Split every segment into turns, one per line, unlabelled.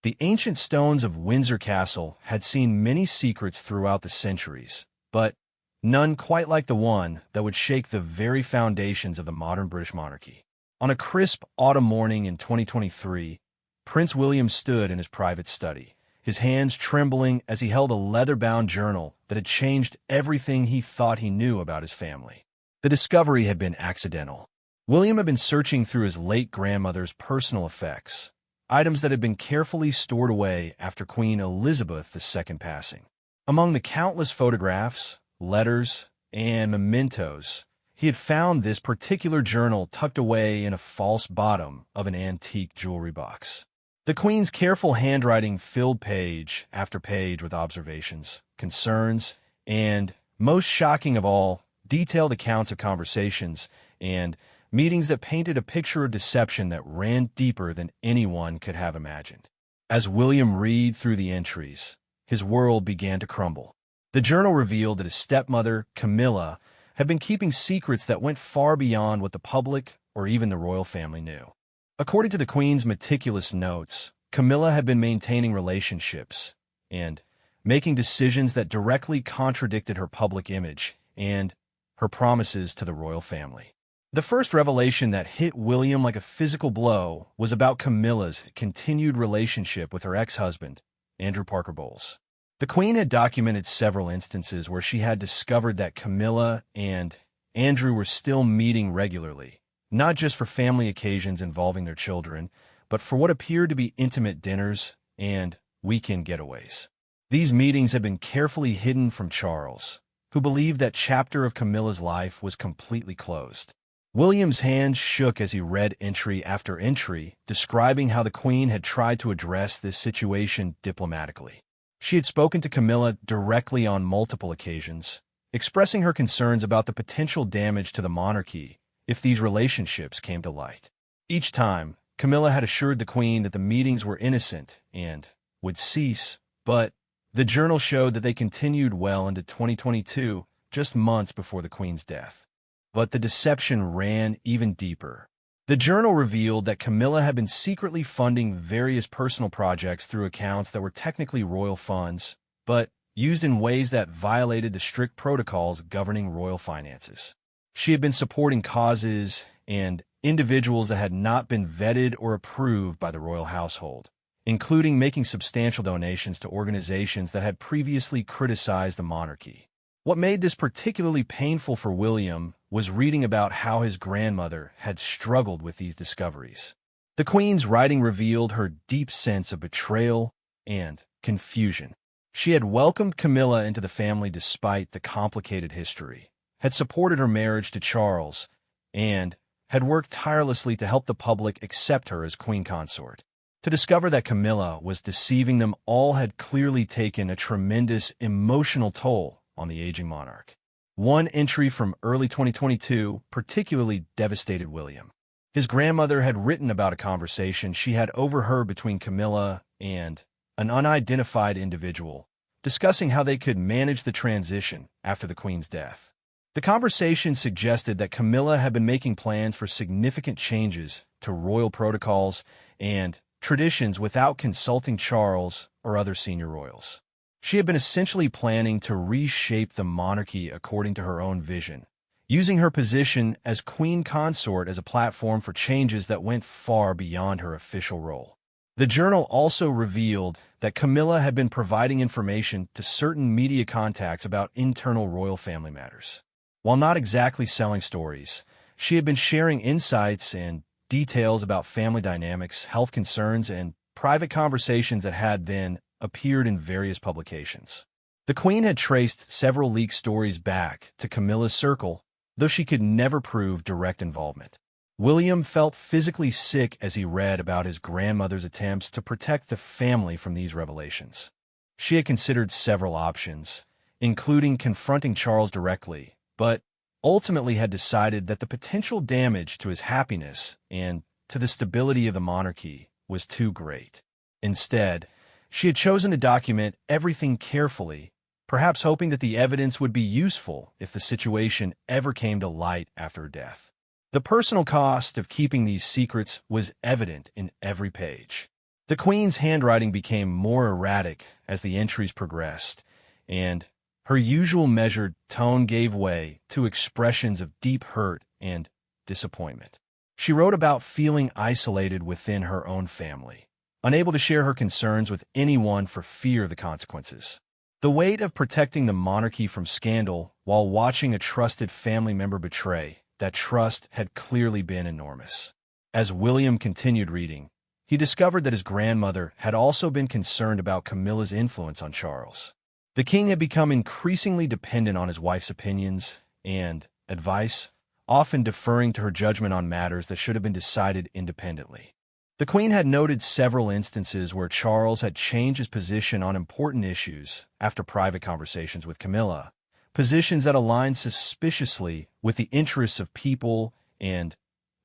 The ancient stones of Windsor Castle had seen many secrets throughout the centuries, but none quite like the one that would shake the very foundations of the modern British monarchy. On a crisp autumn morning in 2023, Prince William stood in his private study, his hands trembling as he held a leather-bound journal that had changed everything he thought he knew about his family. The discovery had been accidental. William had been searching through his late grandmother's personal effects, items that had been carefully stored away after Queen Elizabeth II's passing. Among the countless photographs, letters, and mementos, he had found this particular journal tucked away in a false bottom of an antique jewelry box. The Queen's careful handwriting filled page after page with observations, concerns, and, most shocking of all, detailed accounts of conversations and meetings that painted a picture of deception that ran deeper than anyone could have imagined. As William read through the entries, his world began to crumble. The journal revealed that his stepmother, Camilla, had been keeping secrets that went far beyond what the public or even the royal family knew. According to the Queen's meticulous notes, Camilla had been maintaining relationships and making decisions that directly contradicted her public image and her promises to the royal family. The first revelation that hit William like a physical blow was about Camilla's continued relationship with her ex-husband, Andrew Parker Bowles. The Queen had documented several instances where she had discovered that Camilla and Andrew were still meeting regularly, not just for family occasions involving their children, but for what appeared to be intimate dinners and weekend getaways. These meetings had been carefully hidden from Charles, who believed that chapter of Camilla's life was completely closed. William's hands shook as he read entry after entry, describing how the Queen had tried to address this situation diplomatically. She had spoken to Camilla directly on multiple occasions, expressing her concerns about the potential damage to the monarchy if these relationships came to light. Each time, Camilla had assured the Queen that the meetings were innocent and would cease, but the journal showed that they continued well into 2022, just months before the Queen's death. But the deception ran even deeper. The journal revealed that Camilla had been secretly funding various personal projects through accounts that were technically royal funds, but used in ways that violated the strict protocols governing royal finances. She had been supporting causes and individuals that had not been vetted or approved by the royal household, including making substantial donations to organizations that had previously criticized the monarchy. What made this particularly painful for William was reading about how his grandmother had struggled with these discoveries. The Queen's writing revealed her deep sense of betrayal and confusion. She had welcomed Camilla into the family despite the complicated history, had supported her marriage to Charles, and had worked tirelessly to help the public accept her as queen consort. To discover that Camilla was deceiving them all had clearly taken a tremendous emotional toll on the aging monarch. One entry from early 2022 particularly devastated William. His grandmother had written about a conversation she had overheard between Camilla and an unidentified individual, discussing how they could manage the transition after the Queen's death. The conversation suggested that Camilla had been making plans for significant changes to royal protocols and traditions without consulting Charles or other senior royals. She had been essentially planning to reshape the monarchy according to her own vision, using her position as queen consort as a platform for changes that went far beyond her official role. The journal also revealed that Camilla had been providing information to certain media contacts about internal royal family matters. While not exactly selling stories, she had been sharing insights and details about family dynamics, health concerns, and private conversations that had then appeared in various publications. The Queen had traced several leaked stories back to Camilla's circle, though she could never prove direct involvement. William felt physically sick as he read about his grandmother's attempts to protect the family from these revelations. She had considered several options, including confronting Charles directly, but ultimately had decided that the potential damage to his happiness and to the stability of the monarchy was too great. Instead, she had chosen to document everything carefully, perhaps hoping that the evidence would be useful if the situation ever came to light after her death. The personal cost of keeping these secrets was evident in every page. The Queen's handwriting became more erratic as the entries progressed, and her usual measured tone gave way to expressions of deep hurt and disappointment. She wrote about feeling isolated within her own family, unable to share her concerns with anyone for fear of the consequences. The weight of protecting the monarchy from scandal while watching a trusted family member betray that trust had clearly been enormous. As William continued reading, he discovered that his grandmother had also been concerned about Camilla's influence on Charles. The king had become increasingly dependent on his wife's opinions and advice, often deferring to her judgment on matters that should have been decided independently. The Queen had noted several instances where Charles had changed his position on important issues after private conversations with Camilla, positions that aligned suspiciously with the interests of people and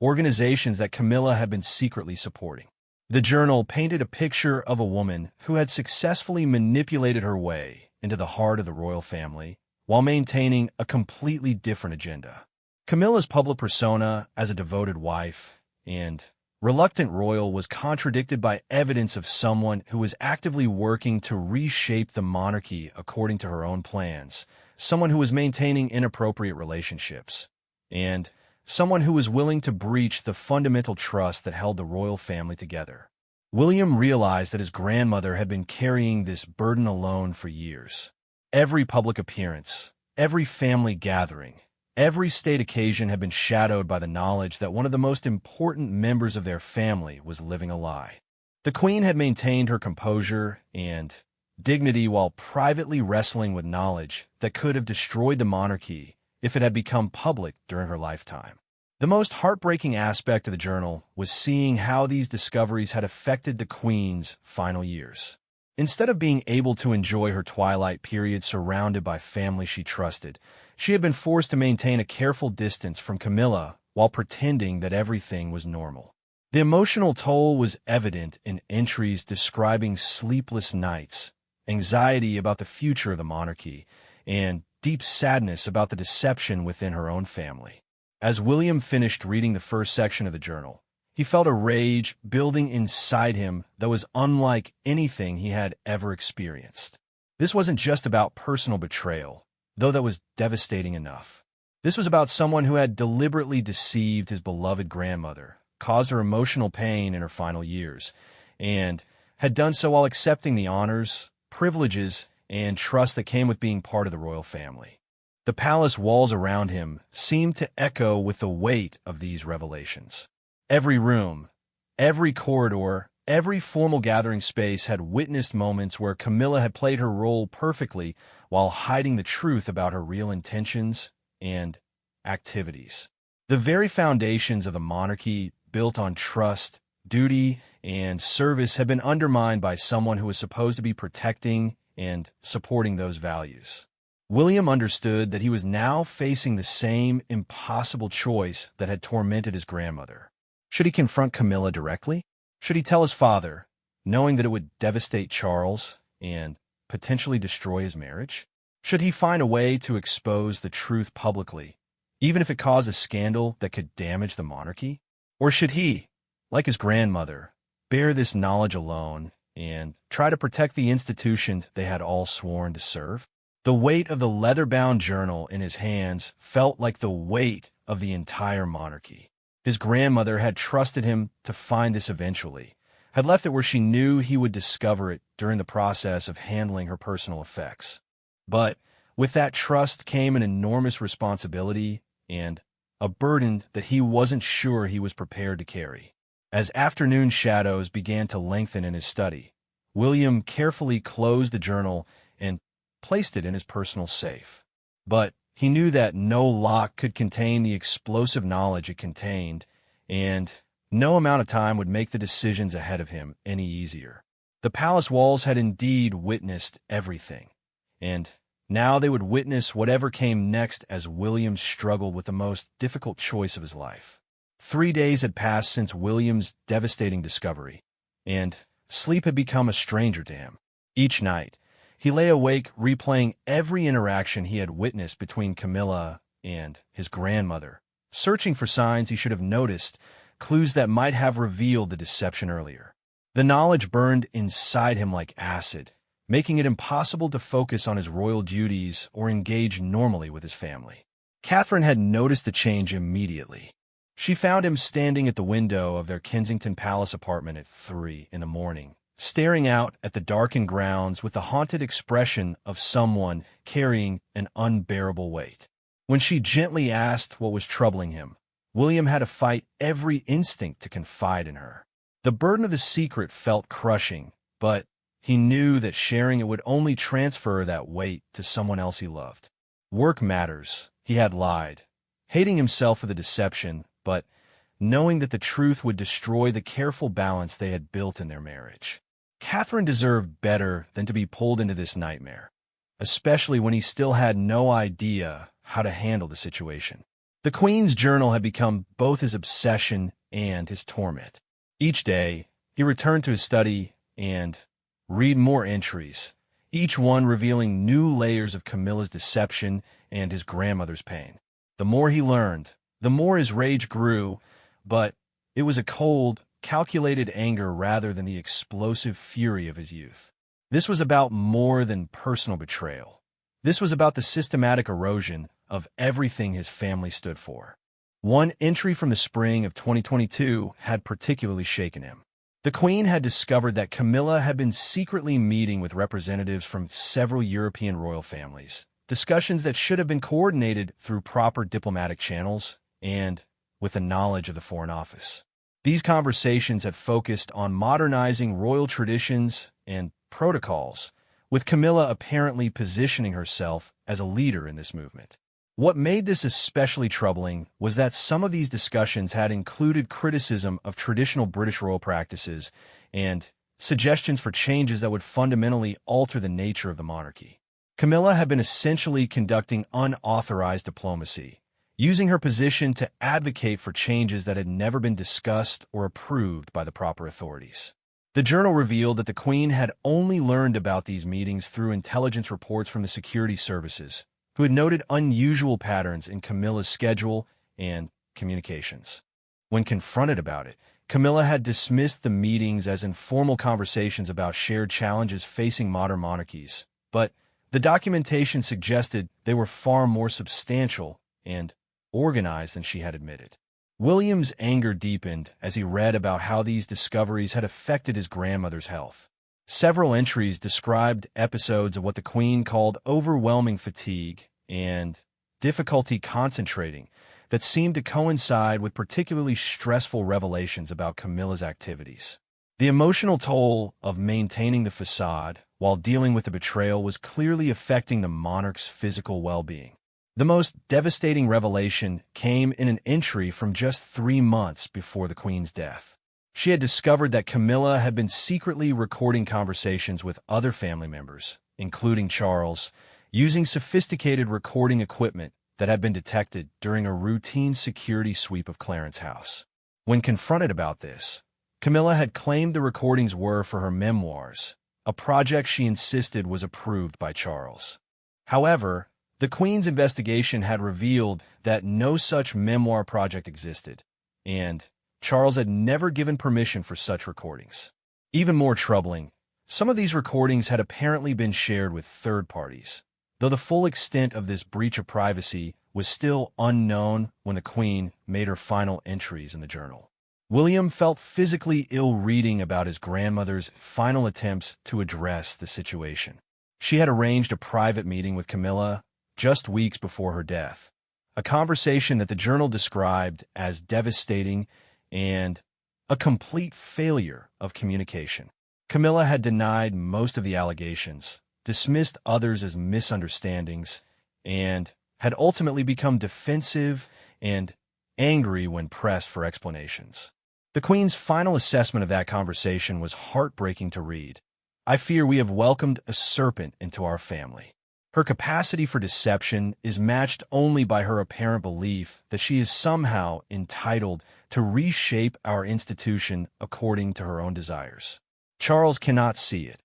organizations that Camilla had been secretly supporting. The journal painted a picture of a woman who had successfully manipulated her way into the heart of the royal family while maintaining a completely different agenda. Camilla's public persona as a devoted wife and reluctant royal was contradicted by evidence of someone who was actively working to reshape the monarchy according to her own plans, someone who was maintaining inappropriate relationships, and someone who was willing to breach the fundamental trust that held the royal family together. William realized that his grandmother had been carrying this burden alone for years. Every public appearance, every family gathering, every state occasion had been shadowed by the knowledge that one of the most important members of their family was living a lie. The Queen had maintained her composure and dignity while privately wrestling with knowledge that could have destroyed the monarchy if it had become public during her lifetime. The most heartbreaking aspect of the journal was seeing how these discoveries had affected the Queen's final years. Instead of being able to enjoy her twilight period surrounded by family she trusted, she had been forced to maintain a careful distance from Camilla while pretending that everything was normal. The emotional toll was evident in entries describing sleepless nights, anxiety about the future of the monarchy, and deep sadness about the deception within her own family. As William finished reading the first section of the journal, he felt a rage building inside him that was unlike anything he had ever experienced. This wasn't just about personal betrayal, though that was devastating enough. This was about someone who had deliberately deceived his beloved grandmother, caused her emotional pain in her final years, and had done so while accepting the honors, privileges, and trust that came with being part of the royal family. The palace walls around him seemed to echo with the weight of these revelations. Every room, every corridor, every formal gathering space had witnessed moments where Camilla had played her role perfectly while hiding the truth about her real intentions and activities. The very foundations of the monarchy, built on trust, duty, and service, had been undermined by someone who was supposed to be protecting and supporting those values. William understood that he was now facing the same impossible choice that had tormented his grandmother. Should he confront Camilla directly? Should he tell his father, knowing that it would devastate Charles and potentially destroy his marriage? Should he find a way to expose the truth publicly, even if it caused a scandal that could damage the monarchy? Or should he, like his grandmother, bear this knowledge alone and try to protect the institution they had all sworn to serve? The weight of the leather-bound journal in his hands felt like the weight of the entire monarchy. His grandmother had trusted him to find this eventually, had left it where she knew he would discover it during the process of handling her personal effects. But with that trust came an enormous responsibility and a burden that he wasn't sure he was prepared to carry. As afternoon shadows began to lengthen in his study, William carefully closed the journal and placed it in his personal safe. But he knew that no lock could contain the explosive knowledge it contained, and no amount of time would make the decisions ahead of him any easier. The palace walls had indeed witnessed everything, and now they would witness whatever came next as William struggled with the most difficult choice of his life. 3 days had passed since William's devastating discovery, and sleep had become a stranger to him. Each night, he lay awake replaying every interaction he had witnessed between Camilla and his grandmother, searching for signs he should have noticed, clues that might have revealed the deception earlier. The knowledge burned inside him like acid, making it impossible to focus on his royal duties or engage normally with his family. Catherine had noticed the change immediately. She found him standing at the window of their Kensington Palace apartment at 3 in the morning, staring out at the darkened grounds with the haunted expression of someone carrying an unbearable weight. When she gently asked what was troubling him, William had to fight every instinct to confide in her. The burden of the secret felt crushing, but he knew that sharing it would only transfer that weight to someone else he loved. Work matters, he had lied, hating himself for the deception, but knowing that the truth would destroy the careful balance they had built in their marriage. Catherine deserved better than to be pulled into this nightmare, especially when he still had no idea how to handle the situation. The Queen's journal had become both his obsession and his torment. Each day, he returned to his study and read more entries, each one revealing new layers of Camilla's deception and his grandmother's pain. The more he learned, the more his rage grew, but it was a cold, calculated anger rather than the explosive fury of his youth. This was about more than personal betrayal. This was about the systematic erosion of everything his family stood for. One entry from the spring of 2022 had particularly shaken him. The Queen had discovered that Camilla had been secretly meeting with representatives from several European royal families, discussions that should have been coordinated through proper diplomatic channels and with the knowledge of the Foreign Office. These conversations had focused on modernizing royal traditions and protocols, with Camilla apparently positioning herself as a leader in this movement. What made this especially troubling was that some of these discussions had included criticism of traditional British royal practices and suggestions for changes that would fundamentally alter the nature of the monarchy. Camilla had been essentially conducting unauthorized diplomacy, using her position to advocate for changes that had never been discussed or approved by the proper authorities. The journal revealed that the Queen had only learned about these meetings through intelligence reports from the security services, who had noted unusual patterns in Camilla's schedule and communications. When confronted about it, Camilla had dismissed the meetings as informal conversations about shared challenges facing modern monarchies, but the documentation suggested they were far more substantial and organized than she had admitted. William's anger deepened as he read about how these discoveries had affected his grandmother's health. Several entries described episodes of what the Queen called overwhelming fatigue and difficulty concentrating that seemed to coincide with particularly stressful revelations about Camilla's activities. The emotional toll of maintaining the facade while dealing with the betrayal was clearly affecting the monarch's physical well-being. The most devastating revelation came in an entry from just 3 months before the Queen's death. She had discovered that Camilla had been secretly recording conversations with other family members, including Charles, using sophisticated recording equipment that had been detected during a routine security sweep of Clarence House. When confronted about this, Camilla had claimed the recordings were for her memoirs, a project she insisted was approved by Charles. However, the Queen's investigation had revealed that no such memoir project existed, and Charles had never given permission for such recordings. Even more troubling, some of these recordings had apparently been shared with third parties, though the full extent of this breach of privacy was still unknown when the Queen made her final entries in the journal. William felt physically ill reading about his grandmother's final attempts to address the situation. She had arranged a private meeting with Camilla just weeks before her death, a conversation that the journal described as devastating and a complete failure of communication. Camilla had denied most of the allegations, dismissed others as misunderstandings, and had ultimately become defensive and angry when pressed for explanations. The Queen's final assessment of that conversation was heartbreaking to read. "I fear we have welcomed a serpent into our family. Her capacity for deception is matched only by her apparent belief that she is somehow entitled to reshape our institution according to her own desires. Charles cannot see it,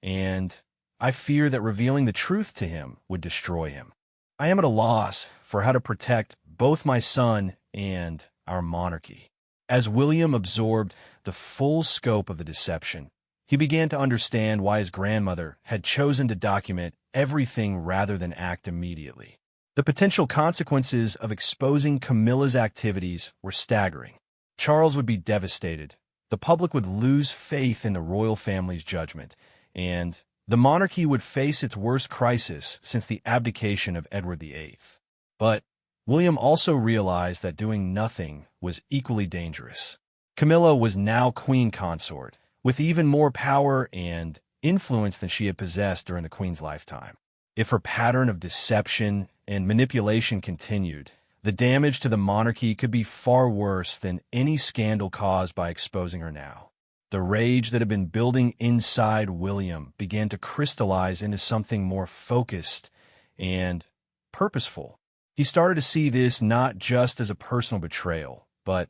and I fear that revealing the truth to him would destroy him. I am at a loss for how to protect both my son and our monarchy." As William absorbed the full scope of the deception, he began to understand why his grandmother had chosen to document everything rather than act immediately. The potential consequences of exposing Camilla's activities were staggering. Charles would be devastated. The public would lose faith in the royal family's judgment, and the monarchy would face its worst crisis since the abdication of Edward VIII. But William also realized that doing nothing was equally dangerous. Camilla was now queen consort, with even more power and influence than she had possessed during the queen's lifetime. If her pattern of deception and manipulation continued, the damage to the monarchy could be far worse than any scandal caused by exposing her now. The rage that had been building inside William began to crystallize into something more focused and purposeful. He started to see this not just as a personal betrayal, but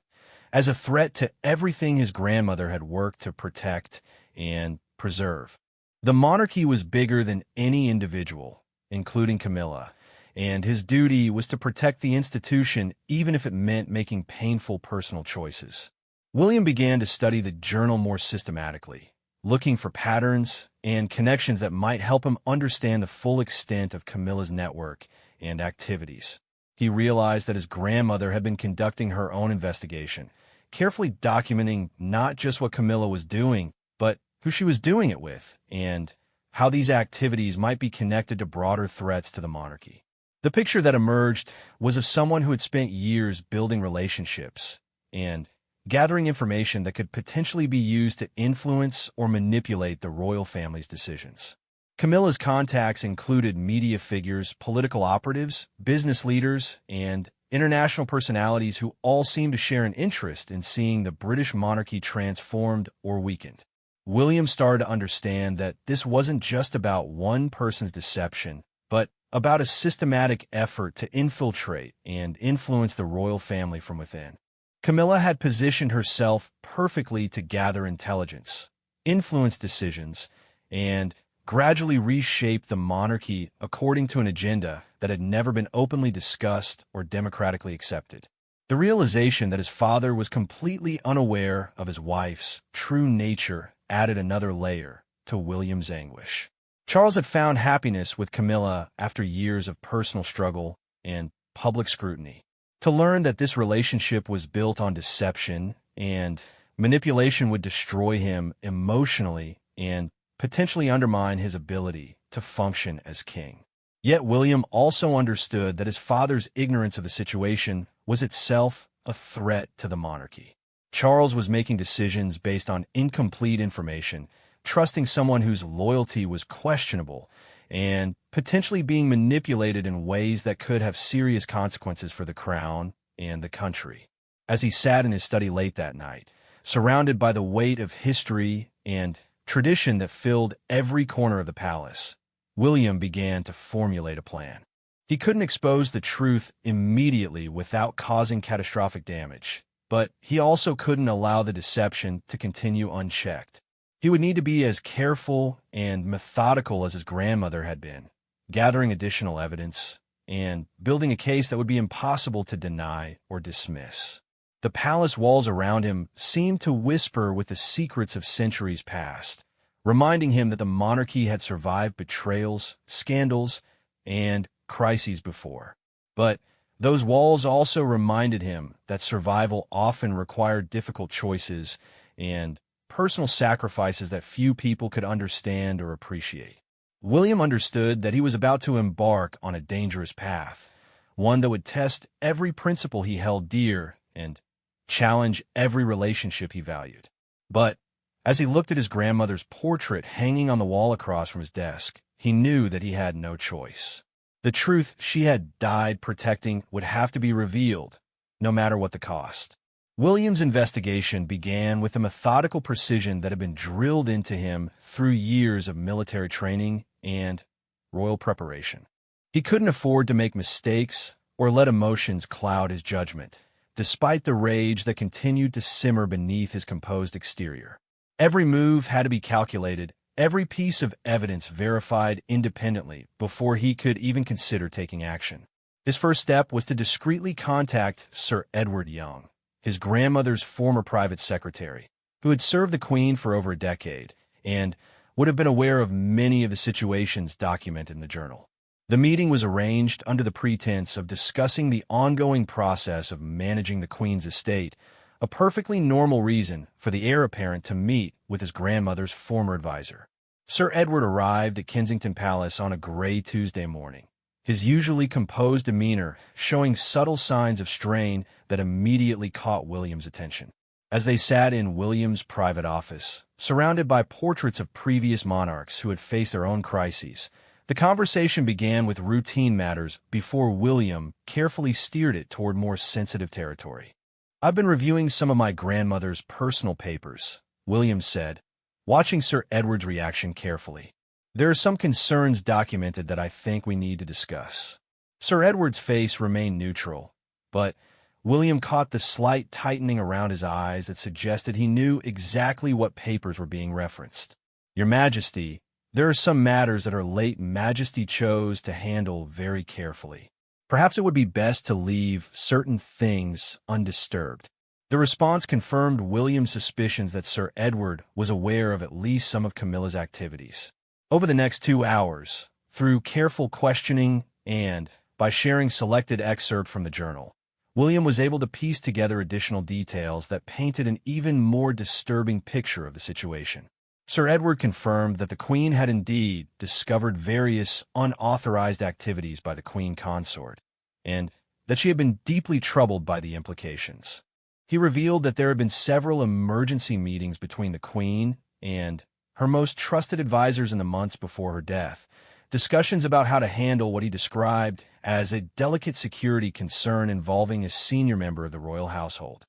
as a threat to everything his grandmother had worked to protect and preserve. The monarchy was bigger than any individual, including Camilla, and his duty was to protect the institution even if it meant making painful personal choices. William began to study the journal more systematically, looking for patterns and connections that might help him understand the full extent of Camilla's network and activities. He realized that his grandmother had been conducting her own investigation, carefully documenting not just what Camilla was doing, but who she was doing it with, and how these activities might be connected to broader threats to the monarchy. The picture that emerged was of someone who had spent years building relationships and gathering information that could potentially be used to influence or manipulate the royal family's decisions. Camilla's contacts included media figures, political operatives, business leaders, and international personalities who all seemed to share an interest in seeing the British monarchy transformed or weakened. William started to understand that this wasn't just about one person's deception, but about a systematic effort to infiltrate and influence the royal family from within. Camilla had positioned herself perfectly to gather intelligence, influence decisions, and gradually reshape the monarchy according to an agenda that had never been openly discussed or democratically accepted. The realization that his father was completely unaware of his wife's true nature added another layer to William's anguish. Charles had found happiness with Camilla after years of personal struggle and public scrutiny. To learn that this relationship was built on deception and manipulation would destroy him emotionally and potentially undermine his ability to function as king. Yet William also understood that his father's ignorance of the situation was itself a threat to the monarchy. Charles was making decisions based on incomplete information, trusting someone whose loyalty was questionable, and potentially being manipulated in ways that could have serious consequences for the crown and the country. As he sat in his study late that night, surrounded by the weight of history and tradition that filled every corner of the palace, William began to formulate a plan. He couldn't expose the truth immediately without causing catastrophic damage, but he also couldn't allow the deception to continue unchecked. He would need to be as careful and methodical as his grandmother had been, gathering additional evidence and building a case that would be impossible to deny or dismiss. The palace walls around him seemed to whisper with the secrets of centuries past, reminding him that the monarchy had survived betrayals, scandals, and crises before. But those walls also reminded him that survival often required difficult choices and personal sacrifices that few people could understand or appreciate. William understood that he was about to embark on a dangerous path, one that would test every principle he held dear and challenge every relationship he valued. But as he looked at his grandmother's portrait hanging on the wall across from his desk, he knew that he had no choice. The truth she had died protecting would have to be revealed, no matter what the cost. William's investigation began with a methodical precision that had been drilled into him through years of military training and royal preparation. He couldn't afford to make mistakes or let emotions cloud his judgment, despite the rage that continued to simmer beneath his composed exterior. Every move had to be calculated, every piece of evidence verified independently before he could even consider taking action. His first step was to discreetly contact Sir Edward Young, his grandmother's former private secretary, who had served the Queen for over a decade and would have been aware of many of the situations documented in the journal. The meeting was arranged under the pretense of discussing the ongoing process of managing the Queen's estate, a perfectly normal reason for the heir apparent to meet with his grandmother's former advisor. Sir Edward arrived at Kensington Palace on a gray Tuesday morning, his usually composed demeanor showing subtle signs of strain that immediately caught William's attention. As they sat in William's private office, surrounded by portraits of previous monarchs who had faced their own crises, the conversation began with routine matters before William carefully steered it toward more sensitive territory. "I've been reviewing some of my grandmother's personal papers," William said, watching Sir Edward's reaction carefully. "There are some concerns documented that I think we need to discuss." Sir Edward's face remained neutral, but William caught the slight tightening around his eyes that suggested he knew exactly what papers were being referenced. "Your Majesty, there are some matters that Her late Majesty chose to handle very carefully. Perhaps it would be best to leave certain things undisturbed." The response confirmed William's suspicions that Sir Edward was aware of at least some of Camilla's activities. Over the next 2 hours, through careful questioning and by sharing selected excerpts from the journal, William was able to piece together additional details that painted an even more disturbing picture of the situation. Sir Edward confirmed that the Queen had indeed discovered various unauthorized activities by the Queen consort, and that she had been deeply troubled by the implications. He revealed that there had been several emergency meetings between the Queen and her most trusted advisors in the months before her death, discussions about how to handle what he described as a delicate security concern involving a senior member of the royal household.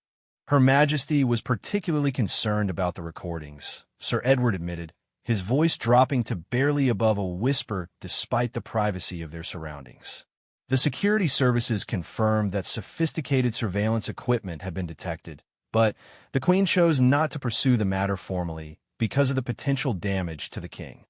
Her Majesty was particularly concerned about the recordings, Sir Edward admitted, his voice dropping to barely above a whisper despite the privacy of their surroundings. The security services confirmed that sophisticated surveillance equipment had been detected, but the Queen chose not to pursue the matter formally because of the potential damage to the King.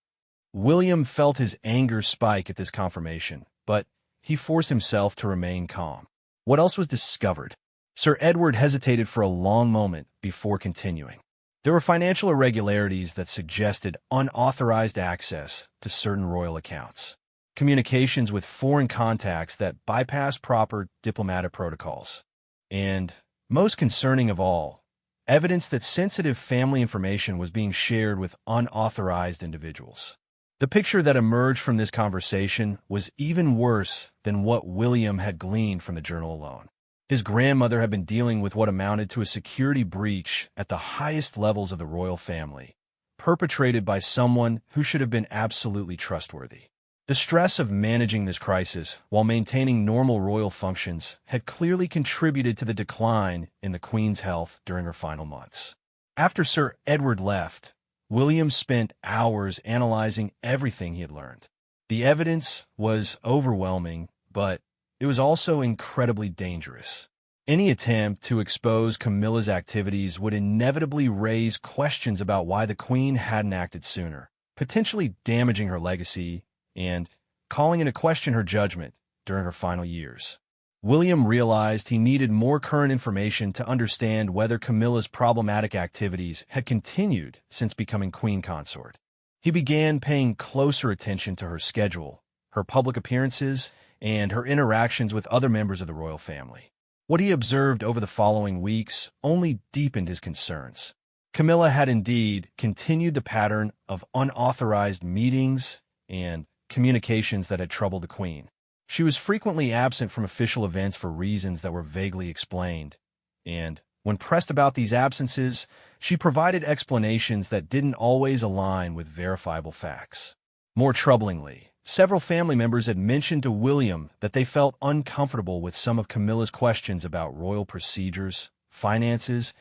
William felt his anger spike at this confirmation, but he forced himself to remain calm. What else was discovered? Sir Edward hesitated for a long moment before continuing. There were financial irregularities that suggested unauthorized access to certain royal accounts, communications with foreign contacts that bypassed proper diplomatic protocols, and, most concerning of all, evidence that sensitive family information was being shared with unauthorized individuals. The picture that emerged from this conversation was even worse than what William had gleaned from the journal alone. His grandmother had been dealing with what amounted to a security breach at the highest levels of the royal family, perpetrated by someone who should have been absolutely trustworthy. The stress of managing this crisis while maintaining normal royal functions had clearly contributed to the decline in the Queen's health during her final months. After Sir Edward left, William spent hours analyzing everything he had learned. The evidence was overwhelming, but it was also incredibly dangerous. Any attempt to expose Camilla's activities would inevitably raise questions about why the Queen hadn't acted sooner, potentially damaging her legacy and calling into question her judgment during her final years. William realized he needed more current information to understand whether Camilla's problematic activities had continued since becoming Queen consort. He began paying closer attention to her schedule, her public appearances, and her interactions with other members of the royal family. What he observed over the following weeks only deepened his concerns. Camilla had indeed continued the pattern of unauthorized meetings and communications that had troubled the Queen. She was frequently absent from official events for reasons that were vaguely explained, and when pressed about these absences, she provided explanations that didn't always align with verifiable facts. More troublingly, several family members had mentioned to William that they felt uncomfortable with some of Camilla's questions about royal procedures, finances,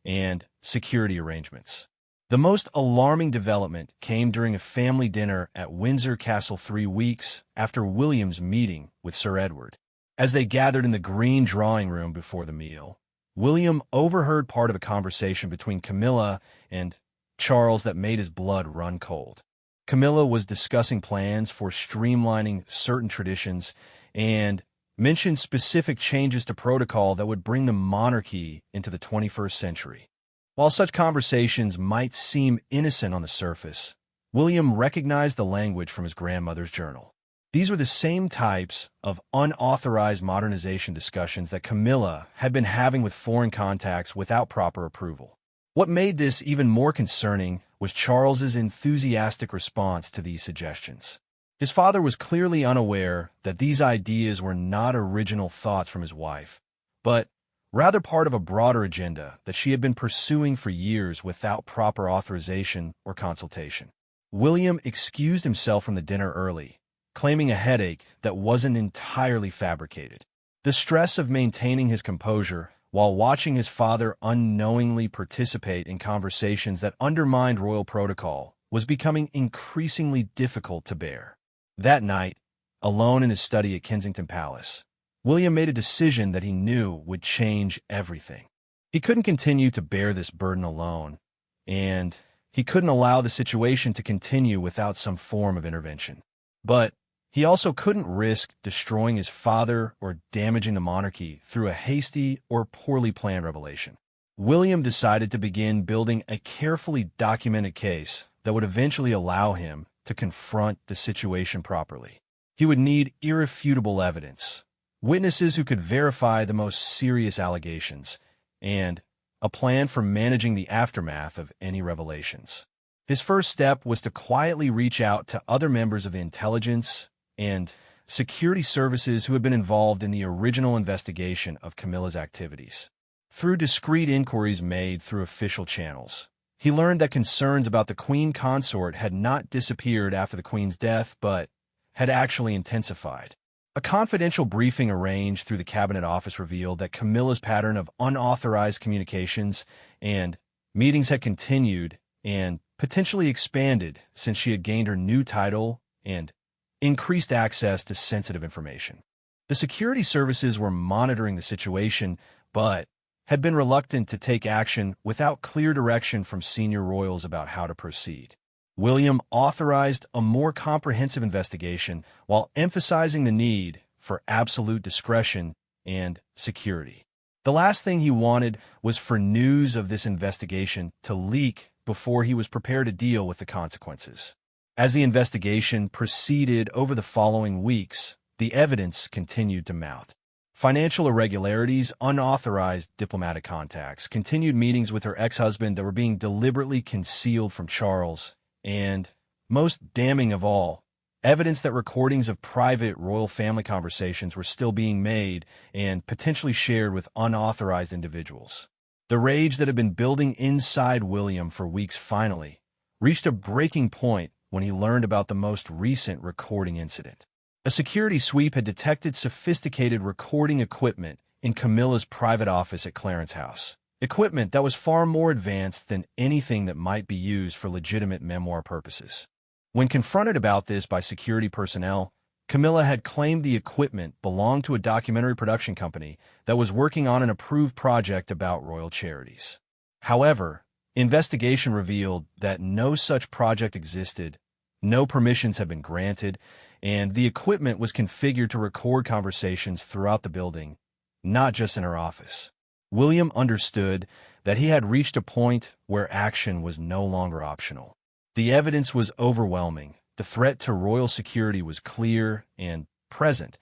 and security arrangements. The most alarming development came during a family dinner at Windsor Castle 3 weeks after William's meeting with Sir Edward. As they gathered in the green drawing room before the meal, William overheard part of a conversation between Camilla and Charles that made his blood run cold. Camilla was discussing plans for streamlining certain traditions and mentioned specific changes to protocol that would bring the monarchy into the 21st century. While such conversations might seem innocent on the surface, William recognized the language from his grandmother's journal. These were the same types of unauthorized modernization discussions that Camilla had been having with foreign contacts without proper approval. What made this even more concerning was Charles's enthusiastic response to these suggestions. His father was clearly unaware that these ideas were not original thoughts from his wife, but rather part of a broader agenda that she had been pursuing for years without proper authorization or consultation. William excused himself from the dinner early, claiming a headache that wasn't entirely fabricated. The stress of maintaining his composure while watching his father unknowingly participate in conversations that undermined royal protocol was becoming increasingly difficult to bear. That night, alone in his study at Kensington Palace, William made a decision that he knew would change everything. He couldn't continue to bear this burden alone, and he couldn't allow the situation to continue without some form of intervention. But he also couldn't risk destroying his father or damaging the monarchy through a hasty or poorly planned revelation. William decided to begin building a carefully documented case that would eventually allow him to confront the situation properly. He would need irrefutable evidence, witnesses who could verify the most serious allegations, and a plan for managing the aftermath of any revelations. His first step was to quietly reach out to other members of the intelligence and security services who had been involved in the original investigation of Camilla's activities. Through discreet inquiries made through official channels, he learned that concerns about the Queen Consort had not disappeared after the Queen's death, but had actually intensified. A confidential briefing arranged through the Cabinet Office revealed that Camilla's pattern of unauthorized communications and meetings had continued and potentially expanded since she had gained her new title and increased access to sensitive information. The security services were monitoring the situation, but had been reluctant to take action without clear direction from senior royals about how to proceed. William authorized a more comprehensive investigation while emphasizing the need for absolute discretion and security. The last thing he wanted was for news of this investigation to leak before he was prepared to deal with the consequences. As the investigation proceeded over the following weeks, the evidence continued to mount. Financial irregularities, unauthorized diplomatic contacts, continued meetings with her ex-husband that were being deliberately concealed from Charles, and, most damning of all, evidence that recordings of private royal family conversations were still being made and potentially shared with unauthorized individuals. The rage that had been building inside William for weeks finally reached a breaking point when he learned about the most recent recording incident. A security sweep had detected sophisticated recording equipment in Camilla's private office at Clarence House. Equipment that was far more advanced than anything that might be used for legitimate memoir purposes. When confronted about this by security personnel, Camilla had claimed the equipment belonged to a documentary production company that was working on an approved project about royal charities. However, investigation revealed that no such project existed, no permissions had been granted, and the equipment was configured to record conversations throughout the building, not just in her office. William understood that he had reached a point where action was no longer optional. The evidence was overwhelming, the threat to royal security was clear and present,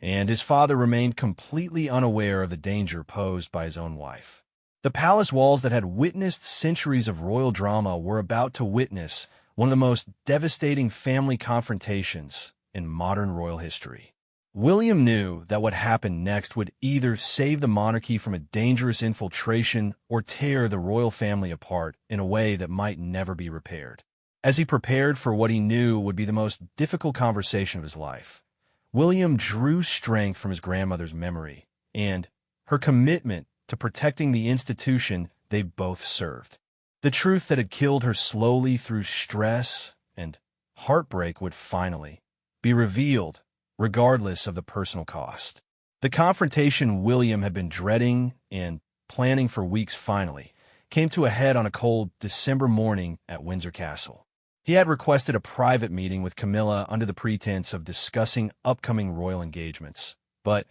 and his father remained completely unaware of the danger posed by his own wife. The palace walls that had witnessed centuries of royal drama were about to witness one of the most devastating family confrontations in modern royal history. William knew that what happened next would either save the monarchy from a dangerous infiltration or tear the royal family apart in a way that might never be repaired. As he prepared for what he knew would be the most difficult conversation of his life, William drew strength from his grandmother's memory and her commitment to protecting the institution they both served. The truth that had killed her slowly through stress and heartbreak would finally be revealed, regardless of the personal cost. The confrontation William had been dreading and planning for weeks finally came to a head on a cold December morning at Windsor Castle. He had requested a private meeting with Camilla under the pretense of discussing upcoming royal engagements, but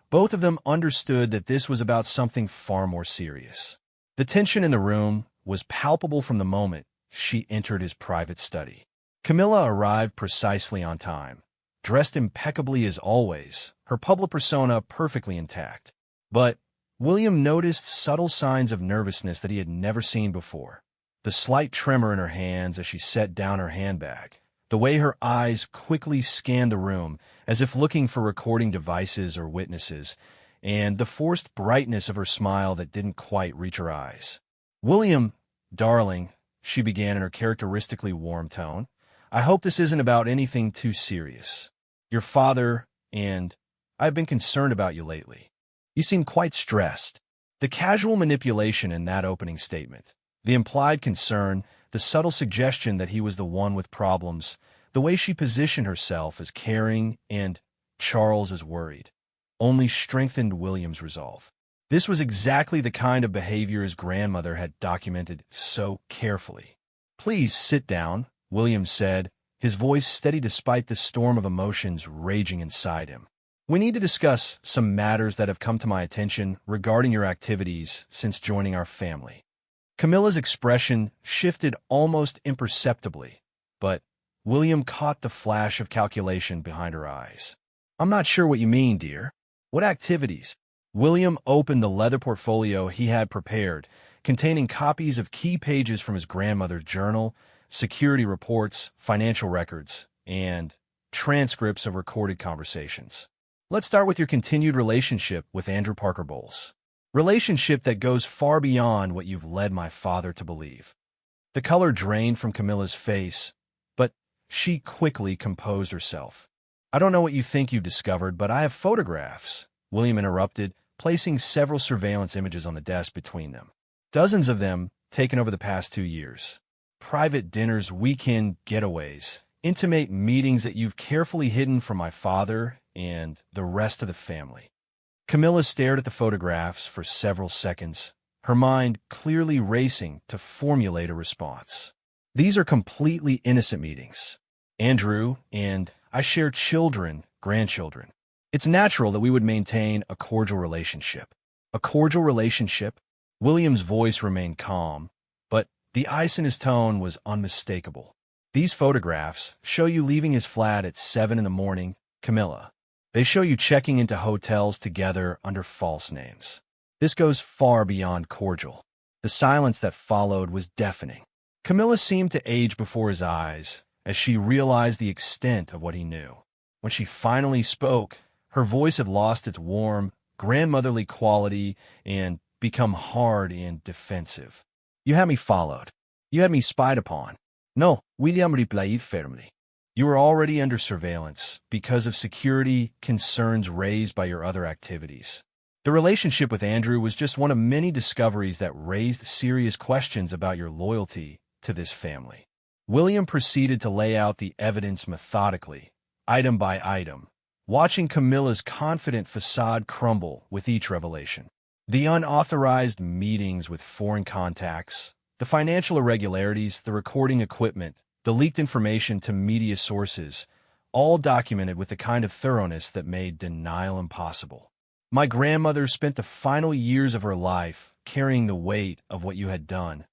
both of them understood that this was about something far more serious. The tension in the room was palpable from the moment she entered his private study. Camilla arrived precisely on time, dressed impeccably as always, her public persona perfectly intact. But William noticed subtle signs of nervousness that he had never seen before. The slight tremor in her hands as she set down her handbag, the way her eyes quickly scanned the room as if looking for recording devices or witnesses, and the forced brightness of her smile that didn't quite reach her eyes. "William, darling," she began in her characteristically warm tone, "I hope this isn't about anything too serious. Your father and I've been concerned about you lately. You seem quite stressed." The casual manipulation in that opening statement, the implied concern, the subtle suggestion that he was the one with problems, the way she positioned herself as caring and Charles as worried, only strengthened William's resolve. This was exactly the kind of behavior his grandmother had documented so carefully. "Please sit down," William said, his voice steady despite the storm of emotions raging inside him. "We need to discuss some matters that have come to my attention regarding your activities since joining our family." Camilla's expression shifted almost imperceptibly, but William caught the flash of calculation behind her eyes. "I'm not sure what you mean, dear. What activities?" William opened the leather portfolio he had prepared, containing copies of key pages from his grandmother's journal, security reports, financial records, and transcripts of recorded conversations. "Let's start with your continued relationship with Andrew Parker Bowles. Relationship that goes far beyond what you've led my father to believe." The color drained from Camilla's face, but she quickly composed herself. "I don't know what you think you've discovered, but I have photographs," William interrupted, placing several surveillance images on the desk between them. Dozens of them taken over the past 2 years. Private dinners, weekend getaways, intimate meetings that you've carefully hidden from my father and the rest of the family. Camilla stared at the photographs for several seconds, her mind clearly racing to formulate a response. "These are completely innocent meetings. Andrew and I share children, grandchildren. It's natural that we would maintain a cordial relationship." A cordial relationship? William's voice remained calm, but the ice in his tone was unmistakable. "These photographs show you leaving his flat at 7 in the morning, Camilla. They show you checking into hotels together under false names. This goes far beyond cordial." The silence that followed was deafening. Camilla seemed to age before his eyes as she realized the extent of what he knew. When she finally spoke, her voice had lost its warm, grandmotherly quality and become hard and defensive. "You had me followed. You had me spied upon." "No," William replied firmly. "You were already under surveillance because of security concerns raised by your other activities." The relationship with Andrew was just one of many discoveries that raised serious questions about your loyalty to this family. William proceeded to lay out the evidence methodically, item by item, watching Camilla's confident facade crumble with each revelation. The unauthorized meetings with foreign contacts, the financial irregularities, the recording equipment, the leaked information to media sources, all documented with the kind of thoroughness that made denial impossible. "My grandmother spent the final years of her life carrying the weight of what you had done,"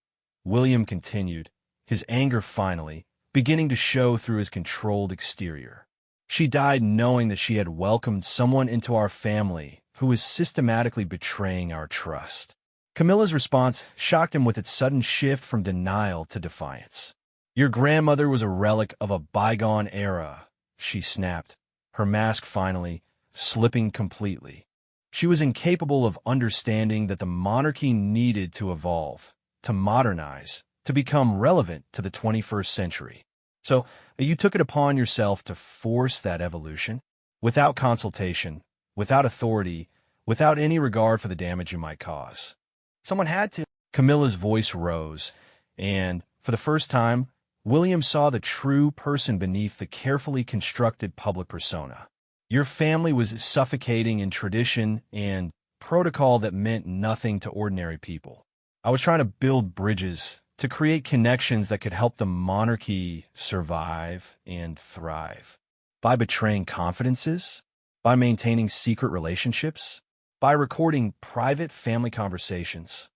William continued, his anger finally beginning to show through his controlled exterior. "She died knowing that she had welcomed someone into our family who was systematically betraying our trust." Camilla's response shocked him with its sudden shift from denial to defiance. "Your grandmother was a relic of a bygone era," she snapped, her mask finally slipping completely. "She was incapable of understanding that the monarchy needed to evolve, to modernize, to become relevant to the 21st century. So you took it upon yourself to force that evolution, without consultation, without authority, without any regard for the damage you might cause. Someone had to." Camilla's voice rose, and, for the first time, William saw the true person beneath the carefully constructed public persona. "Your family was suffocating in tradition and protocol that meant nothing to ordinary people. I was trying to build bridges, to create connections that could help the monarchy survive and thrive. By betraying confidences, by maintaining secret relationships, by recording private family conversations.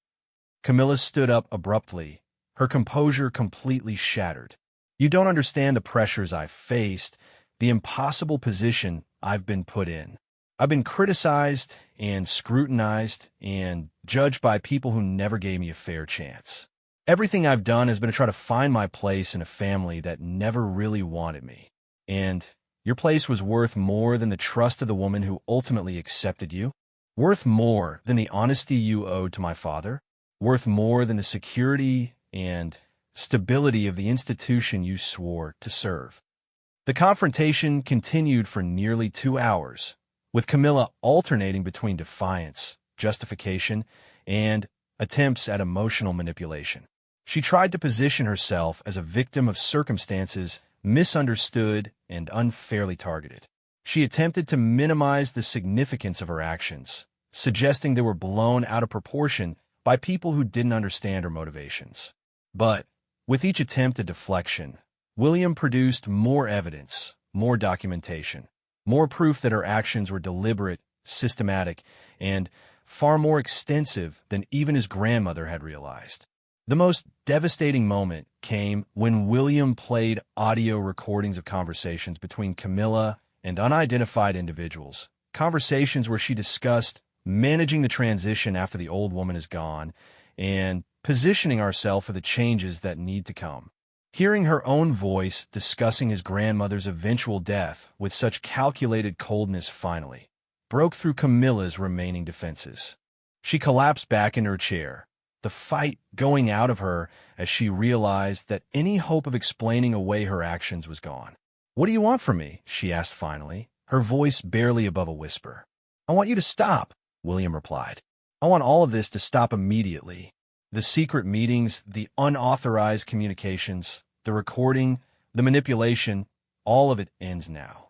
Camilla stood up abruptly, her composure completely shattered. You don't understand the pressures I've faced, the impossible position I've been put in. I've been criticized and scrutinized and judged by people who never gave me a fair chance. Everything I've done has been to try to find my place in a family that never really wanted me. And your place was worth more than the trust of the woman who ultimately accepted you, worth more than the honesty you owed to my father, worth more than the security and stability of the institution you swore to serve. The confrontation continued for nearly 2 hours, with Camilla alternating between defiance, justification, and attempts at emotional manipulation. She tried to position herself as a victim of circumstances misunderstood and unfairly targeted. She attempted to minimize the significance of her actions, suggesting they were blown out of proportion by people who didn't understand her motivations. But with each attempt at deflection, William produced more evidence, more documentation, more proof that her actions were deliberate, systematic, and far more extensive than even his grandmother had realized. The most devastating moment came when William played audio recordings of conversations between Camilla and unidentified individuals, conversations where she discussed managing the transition after the old woman is gone and positioning ourselves for the changes that need to come. Hearing her own voice discussing his grandmother's eventual death with such calculated coldness finally broke through Camilla's remaining defenses. She collapsed back in her chair, the fight going out of her as she realized that any hope of explaining away her actions was gone. "What do you want from me?" she asked finally, her voice barely above a whisper. "I want you to stop," William replied. "I want all of this to stop immediately. The secret meetings, the unauthorized communications, the recording, the manipulation, all of it ends now.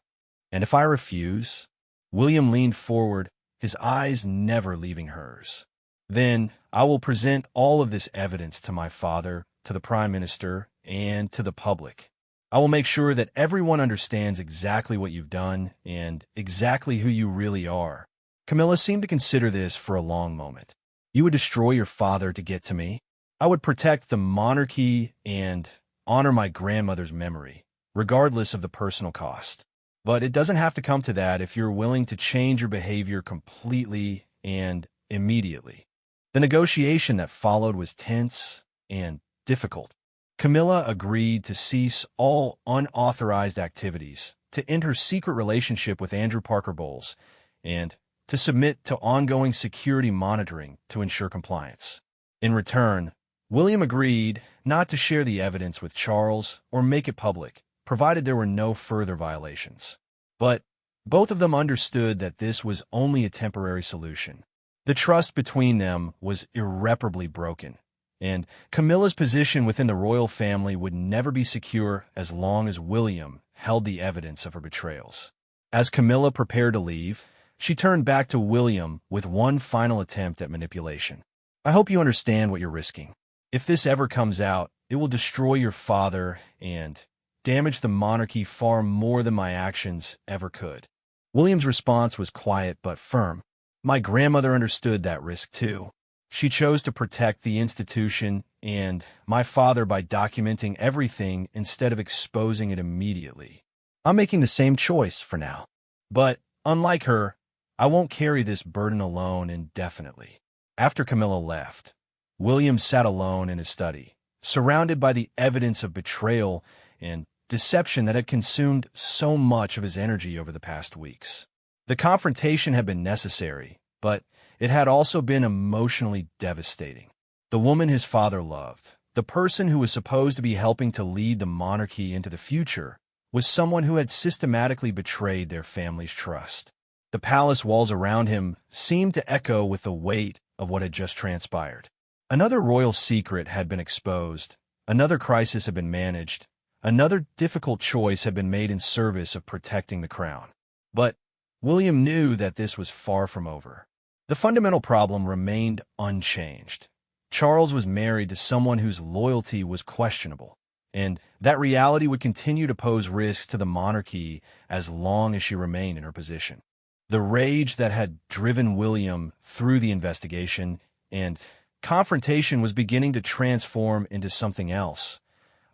And if I refuse?" William leaned forward, his eyes never leaving hers. "Then I will present all of this evidence to my father, to the Prime Minister, and to the public. I will make sure that everyone understands exactly what you've done and exactly who you really are." Camilla seemed to consider this for a long moment. "You would destroy your father to get to me? I would protect the monarchy and honor my grandmother's memory, regardless of the personal cost. But it doesn't have to come to that if you're willing to change your behavior completely and immediately." The negotiation that followed was tense and difficult. Camilla agreed to cease all unauthorized activities, to end her secret relationship with Andrew Parker Bowles, and to submit to ongoing security monitoring to ensure compliance. In return, William agreed not to share the evidence with Charles or make it public, provided there were no further violations. But both of them understood that this was only a temporary solution. The trust between them was irreparably broken, and Camilla's position within the royal family would never be secure as long as William held the evidence of her betrayals. As Camilla prepared to leave, she turned back to William with one final attempt at manipulation. "I hope you understand what you're risking. If this ever comes out, it will destroy your father and damage the monarchy far more than my actions ever could." William's response was quiet but firm. "My grandmother understood that risk too. She chose to protect the institution and my father by documenting everything instead of exposing it immediately. I'm making the same choice for now. But, unlike her, I won't carry this burden alone indefinitely." After Camilla left, William sat alone in his study, surrounded by the evidence of betrayal and deception that had consumed so much of his energy over the past weeks. The confrontation had been necessary, but it had also been emotionally devastating. The woman his father loved, the person who was supposed to be helping to lead the monarchy into the future, was someone who had systematically betrayed their family's trust. The palace walls around him seemed to echo with the weight of what had just transpired. Another royal secret had been exposed, another crisis had been managed, another difficult choice had been made in service of protecting the crown. But William knew that this was far from over. The fundamental problem remained unchanged. Charles was married to someone whose loyalty was questionable, and that reality would continue to pose risks to the monarchy as long as she remained in her position. The rage that had driven William through the investigation and confrontation was beginning to transform into something else,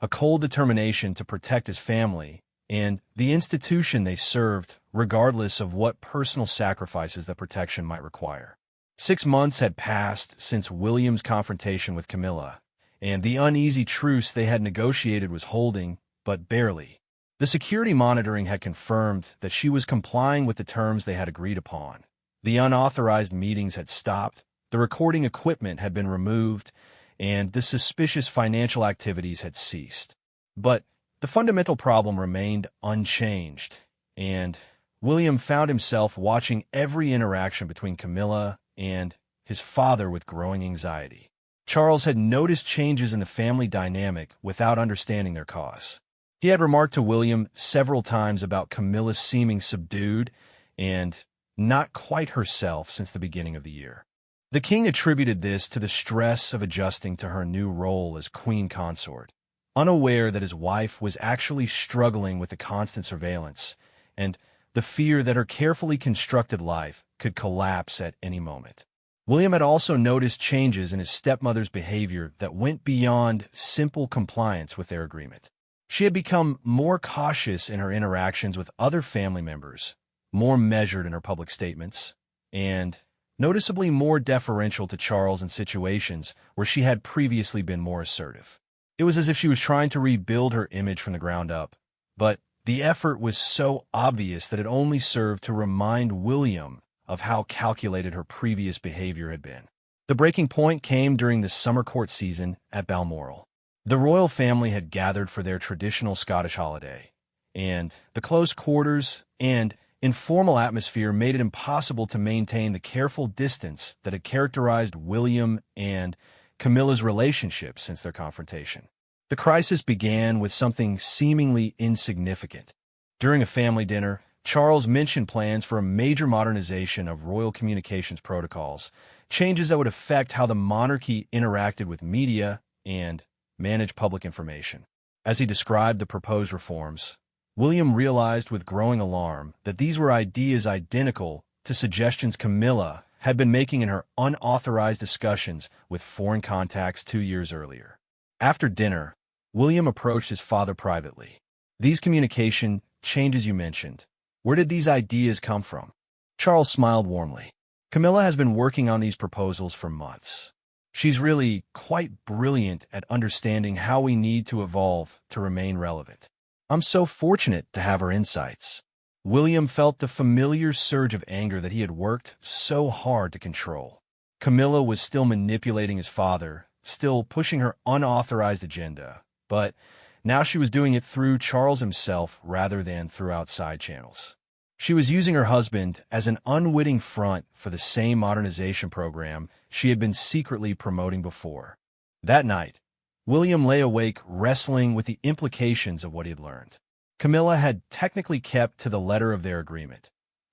a cold determination to protect his family and the institution they served, regardless of what personal sacrifices that protection might require. 6 months had passed since William's confrontation with Camilla, and the uneasy truce they had negotiated was holding, but barely. The security monitoring had confirmed that she was complying with the terms they had agreed upon. The unauthorized meetings had stopped, the recording equipment had been removed, and the suspicious financial activities had ceased. But the fundamental problem remained unchanged, and William found himself watching every interaction between Camilla and his father with growing anxiety. Charles had noticed changes in the family dynamic without understanding their cause. He had remarked to William several times about Camilla seeming subdued and not quite herself since the beginning of the year. The king attributed this to the stress of adjusting to her new role as queen consort, unaware that his wife was actually struggling with the constant surveillance and the fear that her carefully constructed life could collapse at any moment. William had also noticed changes in his stepmother's behavior that went beyond simple compliance with their agreement. She had become more cautious in her interactions with other family members, more measured in her public statements, and noticeably more deferential to Charles in situations where she had previously been more assertive. It was as if she was trying to rebuild her image from the ground up, but the effort was so obvious that it only served to remind William of how calculated her previous behavior had been. The breaking point came during the summer court season at Balmoral. The royal family had gathered for their traditional Scottish holiday, and the close quarters and informal atmosphere made it impossible to maintain the careful distance that had characterized William and Camilla's relationship since their confrontation. The crisis began with something seemingly insignificant. During a family dinner, Charles mentioned plans for a major modernization of royal communications protocols, changes that would affect how the monarchy interacted with media and managed public information. As he described the proposed reforms, William realized with growing alarm that these were ideas identical to suggestions Camilla had been making in her unauthorized discussions with foreign contacts 2 years earlier. After dinner, William approached his father privately. "These communication changes you mentioned, where did these ideas come from?" Charles smiled warmly. "Camilla has been working on these proposals for months. She's really quite brilliant at understanding how we need to evolve to remain relevant. I'm so fortunate to have her insights." William felt the familiar surge of anger that he had worked so hard to control. Camilla was still manipulating his father, still pushing her unauthorized agenda, but now she was doing it through Charles himself rather than through outside channels. She was using her husband as an unwitting front for the same modernization program she had been secretly promoting before. That night, William lay awake wrestling with the implications of what he had learned. Camilla had technically kept to the letter of their agreement.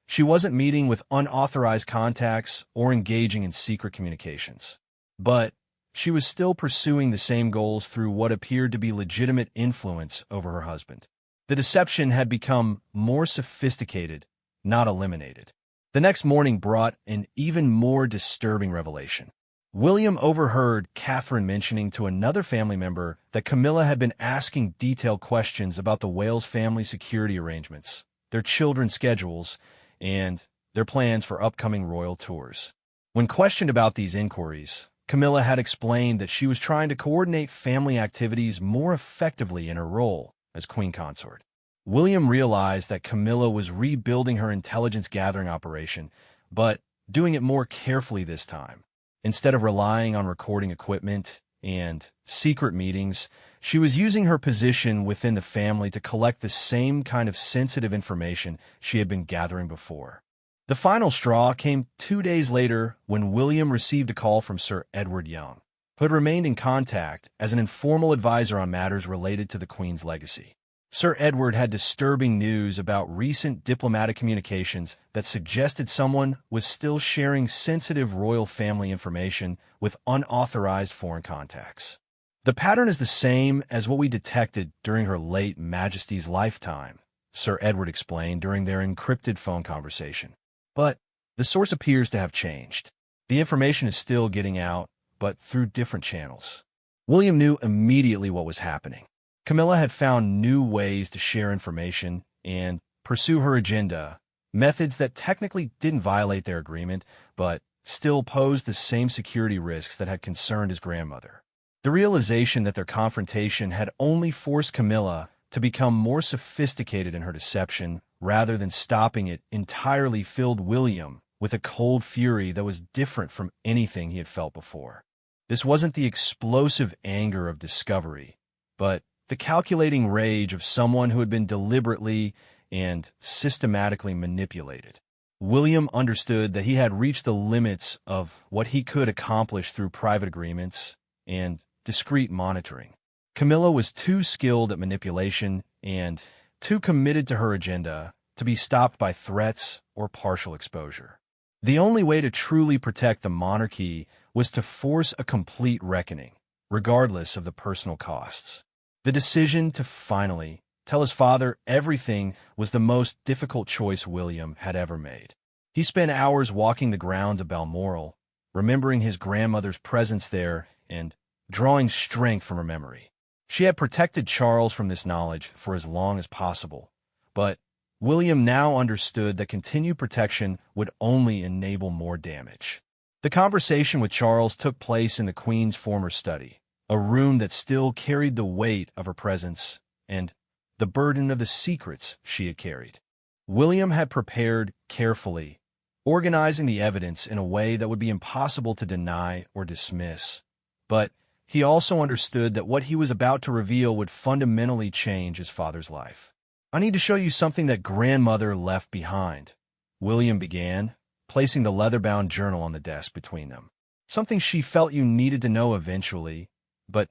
She wasn't meeting with unauthorized contacts or engaging in secret communications. But she was still pursuing the same goals through what appeared to be legitimate influence over her husband. The deception had become more sophisticated, not eliminated. The next morning brought an even more disturbing revelation. William overheard Catherine mentioning to another family member that Camilla had been asking detailed questions about the Wales family security arrangements, their children's schedules, and their plans for upcoming royal tours. When questioned about these inquiries, Camilla had explained that she was trying to coordinate family activities more effectively in her role as queen consort. William realized that Camilla was rebuilding her intelligence gathering operation, but doing it more carefully this time. Instead of relying on recording equipment and secret meetings, she was using her position within the family to collect the same kind of sensitive information she had been gathering before. The final straw came 2 days later when William received a call from Sir Edward Young, who had remained in contact as an informal advisor on matters related to the Queen's legacy. Sir Edward had disturbing news about recent diplomatic communications that suggested someone was still sharing sensitive royal family information with unauthorized foreign contacts. "The pattern is the same as what we detected during Her late Majesty's lifetime," Sir Edward explained during their encrypted phone conversation. "But the source appears to have changed. The information is still getting out, but through different channels. William knew immediately what was happening. Camilla had found new ways to share information and pursue her agenda, methods that technically didn't violate their agreement, but still posed the same security risks that had concerned his grandmother. The realization that their confrontation had only forced Camilla to become more sophisticated in her deception rather than stopping it entirely filled William with a cold fury that was different from anything he had felt before. This wasn't the explosive anger of discovery, but the calculating rage of someone who had been deliberately and systematically manipulated. William understood that he had reached the limits of what he could accomplish through private agreements and discreet monitoring. Camilla was too skilled at manipulation and too committed to her agenda to be stopped by threats or partial exposure. The only way to truly protect the monarchy was to force a complete reckoning, regardless of the personal costs. The decision to finally tell his father everything was the most difficult choice William had ever made. He spent hours walking the grounds of Balmoral, remembering his grandmother's presence there and drawing strength from her memory. She had protected Charles from this knowledge for as long as possible, but William now understood that continued protection would only enable more damage. The conversation with Charles took place in the Queen's former study, a room that still carried the weight of her presence and the burden of the secrets she had carried. William had prepared carefully, organizing the evidence in a way that would be impossible to deny or dismiss. But he also understood that what he was about to reveal would fundamentally change his father's life. "I need to show you something that grandmother left behind," William began, placing the leather-bound journal on the desk between them. "Something she felt you needed to know eventually, but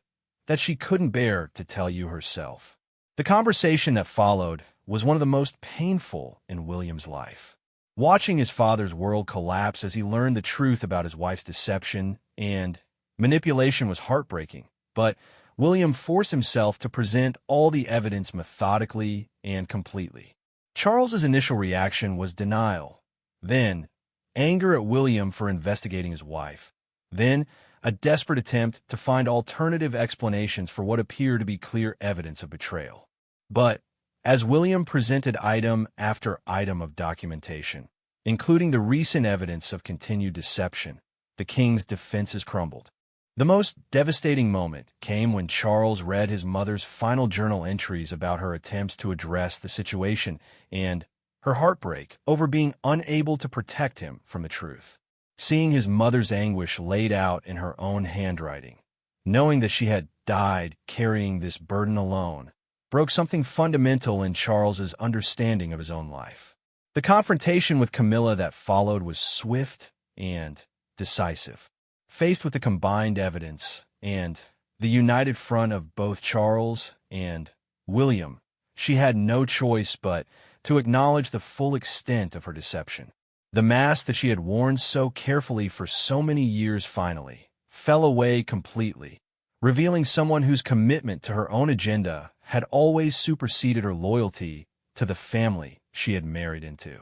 that she couldn't bear to tell you herself." The conversation that followed was one of the most painful in William's life. Watching his father's world collapse as he learned the truth about his wife's deception and manipulation was heartbreaking, but William forced himself to present all the evidence methodically and completely. Charles's initial reaction was denial, then anger at William for investigating his wife, then a desperate attempt to find alternative explanations for what appeared to be clear evidence of betrayal. But as William presented item after item of documentation, including the recent evidence of continued deception, the king's defenses crumbled. The most devastating moment came when Charles read his mother's final journal entries about her attempts to address the situation and her heartbreak over being unable to protect him from the truth. Seeing his mother's anguish laid out in her own handwriting, knowing that she had died carrying this burden alone, broke something fundamental in Charles's understanding of his own life. The confrontation with Camilla that followed was swift and decisive. Faced with the combined evidence and the united front of both Charles and William, she had no choice but to acknowledge the full extent of her deception. The mask that she had worn so carefully for so many years finally fell away completely, revealing someone whose commitment to her own agenda had always superseded her loyalty to the family she had married into.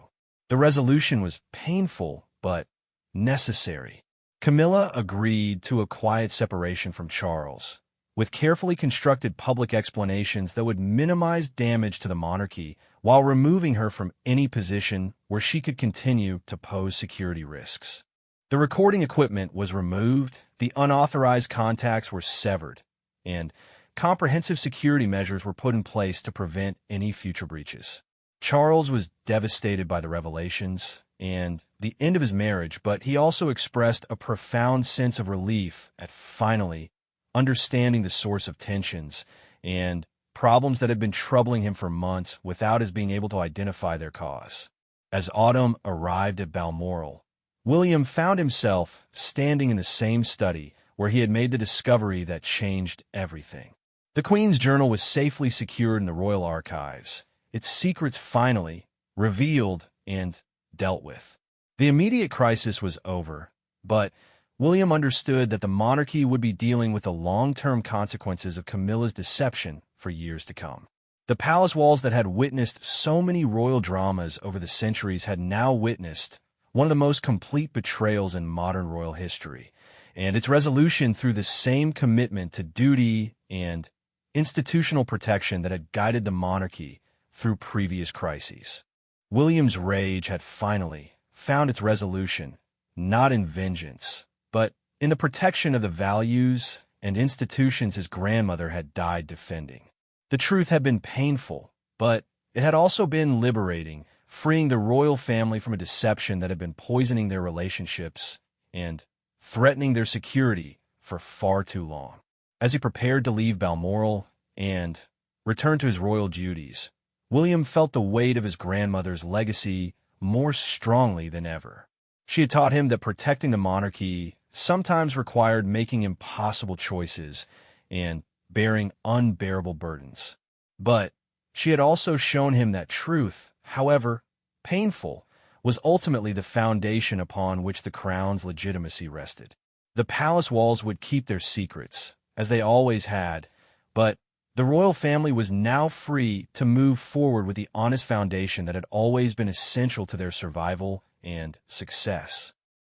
The resolution was painful but necessary. Camilla agreed to a quiet separation from Charles, with carefully constructed public explanations that would minimize damage to the monarchy while removing her from any position where she could continue to pose security risks. The recording equipment was removed, the unauthorized contacts were severed, and comprehensive security measures were put in place to prevent any future breaches. Charles was devastated by the revelations and the end of his marriage, but he also expressed a profound sense of relief at finally understanding the source of tensions and problems that had been troubling him for months without his being able to identify their cause. As autumn arrived at Balmoral, William found himself standing in the same study where he had made the discovery that changed everything. The Queen's journal was safely secured in the royal archives, its secrets finally revealed and dealt with. The immediate crisis was over, but William understood that the monarchy would be dealing with the long-term consequences of Camilla's deception for years to come. The palace walls that had witnessed so many royal dramas over the centuries had now witnessed one of the most complete betrayals in modern royal history, and its resolution through the same commitment to duty and institutional protection that had guided the monarchy through previous crises. William's rage had finally found its resolution, not in vengeance, but in the protection of the values and institutions his grandmother had died defending. The truth had been painful, but it had also been liberating, freeing the royal family from a deception that had been poisoning their relationships and threatening their security for far too long. As he prepared to leave Balmoral and return to his royal duties, William felt the weight of his grandmother's legacy more strongly than ever. She had taught him that protecting the monarchy sometimes required making impossible choices and bearing unbearable burdens. But she had also shown him that truth, however painful, was ultimately the foundation upon which the crown's legitimacy rested. The palace walls would keep their secrets, as they always had, but the royal family was now free to move forward with the honest foundation that had always been essential to their survival and success.